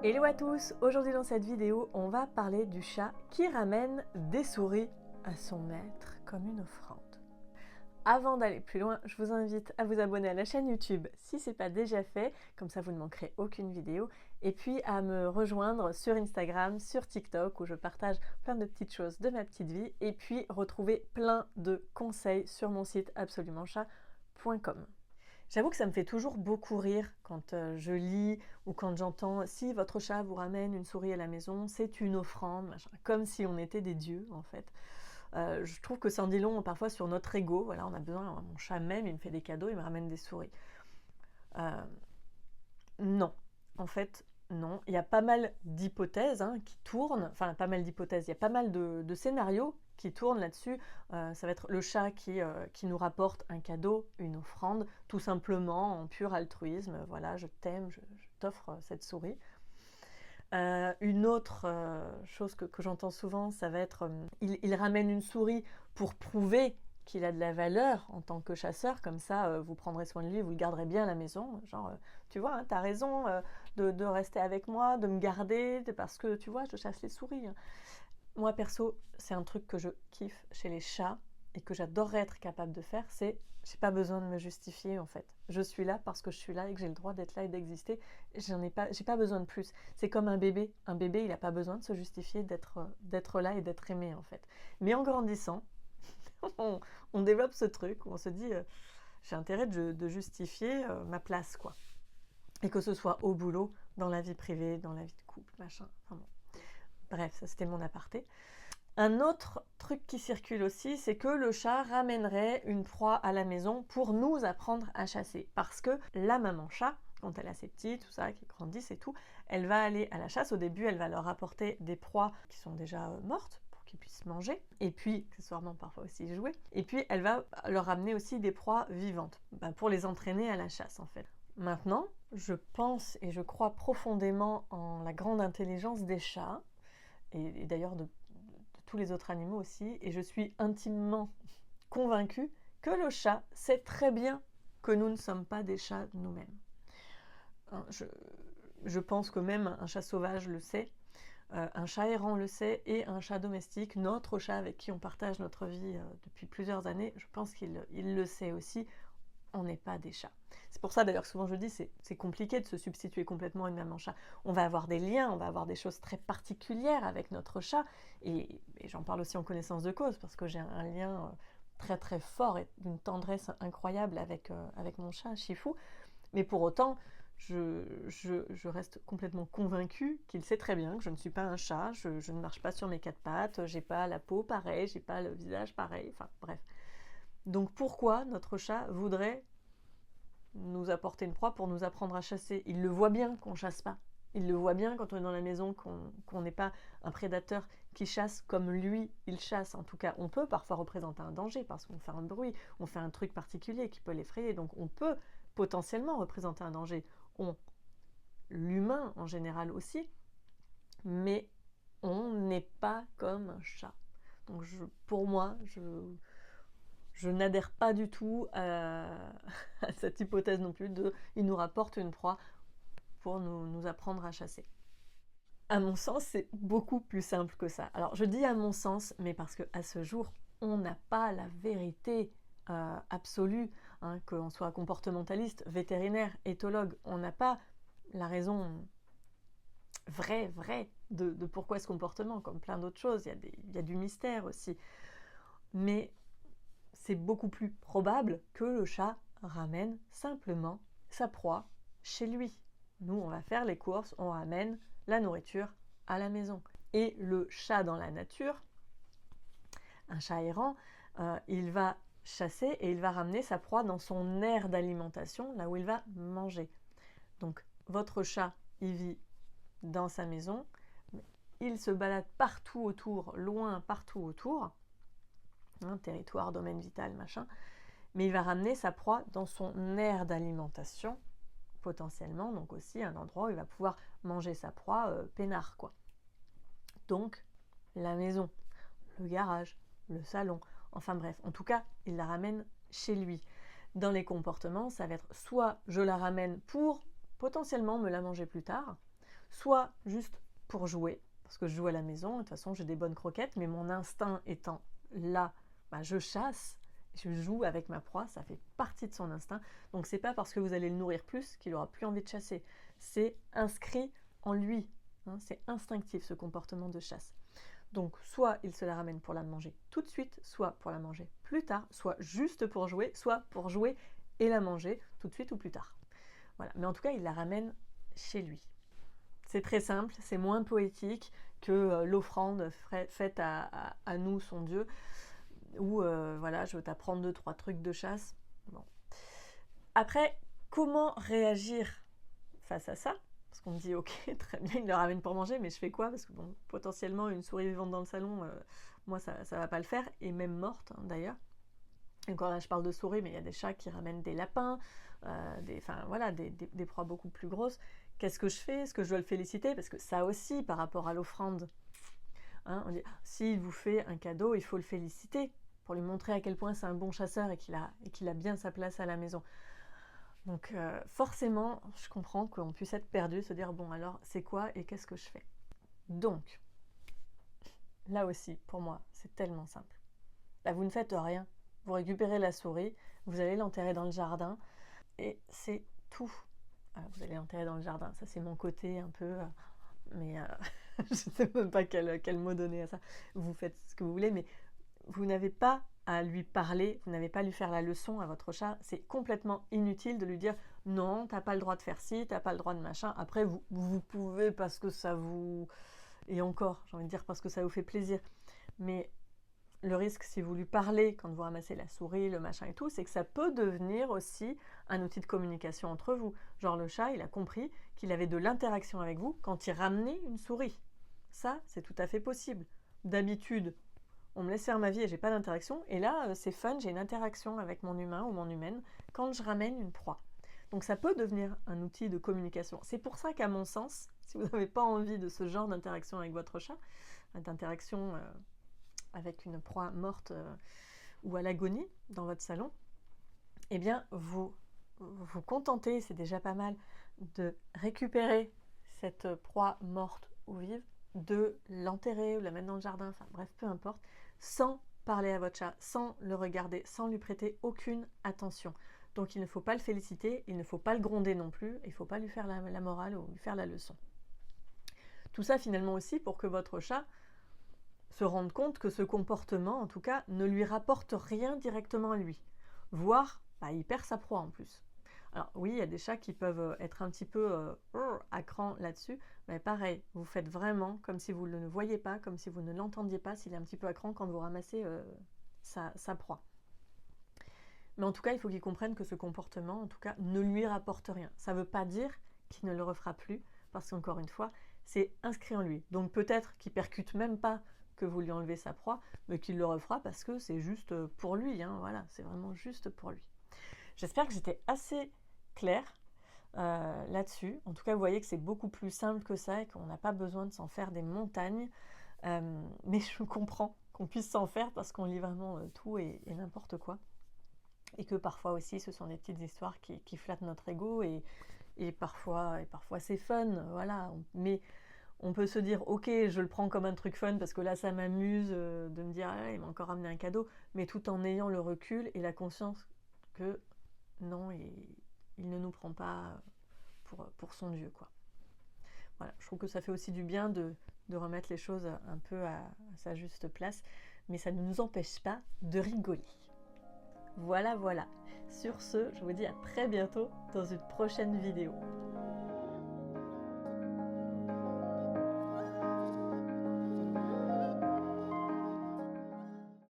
Hello à tous, aujourd'hui dans cette vidéo, on va parler du chat qui ramène des souris à son maître comme une offrande. Avant d'aller plus loin, je vous invite à vous abonner à la chaîne YouTube si ce n'est pas déjà fait, comme ça vous ne manquerez aucune vidéo, et puis à me rejoindre sur Instagram, sur TikTok où je partage plein de petites choses de ma petite vie, et puis retrouver plein de conseils sur mon site absolumentchat.com. J'avoue que ça me fait toujours beaucoup rire quand je lis ou quand j'entends « Si votre chat vous ramène une souris à la maison, c'est une offrande », machin, comme si on était des dieux en fait. Je trouve que ça en dit long parfois sur notre ego. Voilà, on a besoin, mon chat même, il me fait des cadeaux, il me ramène des souris. Non, en fait, non. Il y a pas mal d'hypothèses qui tournent, enfin pas mal d'hypothèses, il y a pas mal de scénarios qui tournent là-dessus. Ça va être le chat qui nous rapporte un cadeau, une offrande, tout simplement en pur altruisme. Voilà, je t'aime, je t'offre cette souris. Une autre chose que j'entends souvent, ça va être il ramène une souris pour prouver qu'il a de la valeur en tant que chasseur, comme ça vous prendrez soin de lui, vous le garderez bien à la maison, genre tu vois, t'as raison de rester avec moi, de me garder, parce que tu vois, je chasse les souris. Moi perso, c'est un truc que je kiffe chez les chats et que j'adorerais être capable de faire, c'est j'ai pas besoin de me justifier en fait. Je suis là parce que je suis là et que j'ai le droit d'être là et d'exister. J'ai pas besoin de plus. C'est comme un bébé. Un bébé, il n'a pas besoin de se justifier d'être là et d'être aimé en fait. Mais en grandissant, on développe ce truc où on se dit j'ai intérêt de justifier ma place quoi. Et que ce soit au boulot, dans la vie privée, dans la vie de couple, machin. Enfin bon. Bref, ça c'était mon aparté. Un autre truc qui circule aussi, c'est que le chat ramènerait une proie à la maison pour nous apprendre à chasser. Parce que la maman chat, quand elle a ses petits, tout ça, qui grandissent et tout, elle va aller à la chasse. Au début, elle va leur apporter des proies qui sont déjà mortes pour qu'ils puissent manger. Et puis, accessoirement, parfois aussi jouer. Et puis, elle va leur ramener aussi des proies vivantes, pour les entraîner à la chasse, en fait. Maintenant, je pense et je crois profondément en la grande intelligence des chats, et d'ailleurs de tous les autres animaux aussi, et je suis intimement convaincue que le chat sait très bien que nous ne sommes pas des chats nous-mêmes. Je pense que même un chat sauvage le sait, un chat errant le sait, et un chat domestique, notre chat avec qui on partage notre vie depuis plusieurs années, je pense qu'il le sait aussi. On n'est pas des chats. C'est pour ça d'ailleurs que souvent je dis c'est compliqué de se substituer complètement à une maman chat. On va avoir des liens, on va avoir des choses très particulières avec notre chat, et j'en parle aussi en connaissance de cause, parce que j'ai un lien très très fort et d'une tendresse incroyable avec mon chat Chifou, mais pour autant je reste complètement convaincue qu'il sait très bien que je ne suis pas un chat, je ne marche pas sur mes quatre pattes, j'ai pas la peau pareille, j'ai pas le visage pareil, enfin bref. Donc pourquoi notre chat voudrait nous apporter une proie pour nous apprendre à chasser? Il le voit bien qu'on chasse pas. Il le voit bien quand on est dans la maison qu'on n'est pas un prédateur qui chasse comme lui, il chasse. En tout cas, on peut parfois représenter un danger parce qu'on fait un bruit, on fait un truc particulier qui peut l'effrayer. Donc on peut potentiellement représenter un danger. L'humain en général aussi, mais on n'est pas comme un chat. Donc pour moi, je n'adhère pas du tout à cette hypothèse non plus de « il nous rapporte une proie pour nous apprendre à chasser ». À mon sens, c'est beaucoup plus simple que ça. Alors je dis à mon sens, mais parce qu'à ce jour, on n'a pas la vérité absolue, qu'on soit comportementaliste, vétérinaire, éthologue, on n'a pas la raison vraie de pourquoi ce comportement, comme plein d'autres choses, il y a du mystère aussi. Mais c'est beaucoup plus probable que le chat ramène simplement sa proie chez lui. Nous, on va faire les courses, on ramène la nourriture à la maison. Et le chat dans la nature, un chat errant, il va chasser et il va ramener sa proie dans son aire d'alimentation, là où il va manger. Donc, votre chat, il vit dans sa maison, il se balade partout autour, loin, partout autour, territoire, domaine vital, machin, mais il va ramener sa proie dans son aire d'alimentation, potentiellement, donc aussi un endroit où il va pouvoir manger sa proie peinard, quoi. Donc, la maison, le garage, le salon, enfin bref, en tout cas, il la ramène chez lui. Dans les comportements, ça va être soit je la ramène pour potentiellement me la manger plus tard, soit juste pour jouer, parce que je joue à la maison, de toute façon j'ai des bonnes croquettes, mais mon instinct étant là, bah, je chasse, je joue avec ma proie, ça fait partie de son instinct. Donc c'est pas parce que vous allez le nourrir plus qu'il aura plus envie de chasser. C'est inscrit en lui, hein, c'est instinctif ce comportement de chasse. Donc soit il se la ramène pour la manger tout de suite, soit pour la manger plus tard, soit juste pour jouer, soit pour jouer et la manger tout de suite ou plus tard. Voilà. Mais en tout cas, il la ramène chez lui. C'est très simple, c'est moins poétique que l'offrande faite à nous, son Dieu, où voilà, je veux t'apprendre 2-3 trucs de chasse. Bon. Après, comment réagir face à ça? Parce qu'on me dit, ok, très bien, il le ramène pour manger, mais je fais quoi? Parce que bon, potentiellement, une souris vivante dans le salon, moi, ça va pas le faire, et même morte, hein, d'ailleurs. Et encore là, je parle de souris, mais il y a des chats qui ramènent des lapins, voilà, des proies beaucoup plus grosses. Qu'est-ce que je fais? Est-ce que je dois le féliciter? Parce que ça aussi, par rapport à l'offrande, hein, on dit, s'il vous fait un cadeau, il faut le féliciter, pour lui montrer à quel point c'est un bon chasseur et qu'il a bien sa place à la maison. Donc forcément, je comprends qu'on puisse être perdu, se dire, bon alors, c'est quoi et qu'est-ce que je fais? Donc, là aussi, pour moi, c'est tellement simple. Là, vous ne faites rien. Vous récupérez la souris, vous allez l'enterrer dans le jardin, et c'est tout. Vous allez l'enterrer dans le jardin, ça c'est mon côté un peu... mais je ne sais même pas quel mot donner à ça. Vous faites ce que vous voulez, mais vous n'avez pas à lui parler, vous n'avez pas à lui faire la leçon à votre chat. C'est complètement inutile de lui dire « Non, t'as pas le droit de faire ci, t'as pas le droit de machin. » Après, vous pouvez parce que ça vous... Et encore, j'ai envie de dire parce que ça vous fait plaisir. Mais le risque, si vous lui parlez quand vous ramassez la souris, le machin et tout, c'est que ça peut devenir aussi un outil de communication entre vous. Genre le chat, il a compris qu'il avait de l'interaction avec vous quand il ramenait une souris. Ça, c'est tout à fait possible. D'habitude, on me laisse faire ma vie et j'ai pas d'interaction. Et là, c'est fun, j'ai une interaction avec mon humain ou mon humaine quand je ramène une proie. Donc ça peut devenir un outil de communication. C'est pour ça qu'à mon sens, si vous n'avez pas envie de ce genre d'interaction avec votre chat, d'interaction avec une proie morte ou à l'agonie dans votre salon, eh bien vous contentez, c'est déjà pas mal, de récupérer cette proie morte ou vive, de l'enterrer ou la mettre dans le jardin, enfin bref, peu importe, sans parler à votre chat, sans le regarder, sans lui prêter aucune attention. Donc il ne faut pas le féliciter, il ne faut pas le gronder non plus, il ne faut pas lui faire la morale ou lui faire la leçon. Tout ça finalement aussi pour que votre chat se rende compte que ce comportement, en tout cas, ne lui rapporte rien directement à lui. Voire, bah, il perd sa proie en plus. Alors oui, il y a des chats qui peuvent être un petit peu à cran là-dessus, mais pareil, vous faites vraiment comme si vous ne le voyez pas, comme si vous ne l'entendiez pas, s'il est un petit peu à cran quand vous ramassez sa proie. Mais en tout cas, il faut qu'il comprenne que ce comportement, en tout cas, ne lui rapporte rien. Ça ne veut pas dire qu'il ne le refera plus, parce qu'encore une fois, c'est inscrit en lui. Donc peut-être qu'il percute même pas que vous lui enlevez sa proie, mais qu'il le refera parce que c'est juste pour lui, hein, voilà, c'est vraiment juste pour lui. J'espère que j'étais assez claire là-dessus. En tout cas, vous voyez que c'est beaucoup plus simple que ça et qu'on n'a pas besoin de s'en faire des montagnes. Mais je comprends qu'on puisse s'en faire parce qu'on lit vraiment tout et n'importe quoi. Et que parfois aussi, ce sont des petites histoires qui flattent notre ego et parfois c'est fun, voilà. Mais on peut se dire, ok, je le prends comme un truc fun parce que là, ça m'amuse de me dire, ah, il m'a encore amené un cadeau, mais tout en ayant le recul et la conscience que non, il ne nous prend pas pour son Dieu, quoi. Voilà, je trouve que ça fait aussi du bien de remettre les choses un peu à sa juste place, mais ça ne nous empêche pas de rigoler. Voilà. Sur ce, je vous dis à très bientôt dans une prochaine vidéo.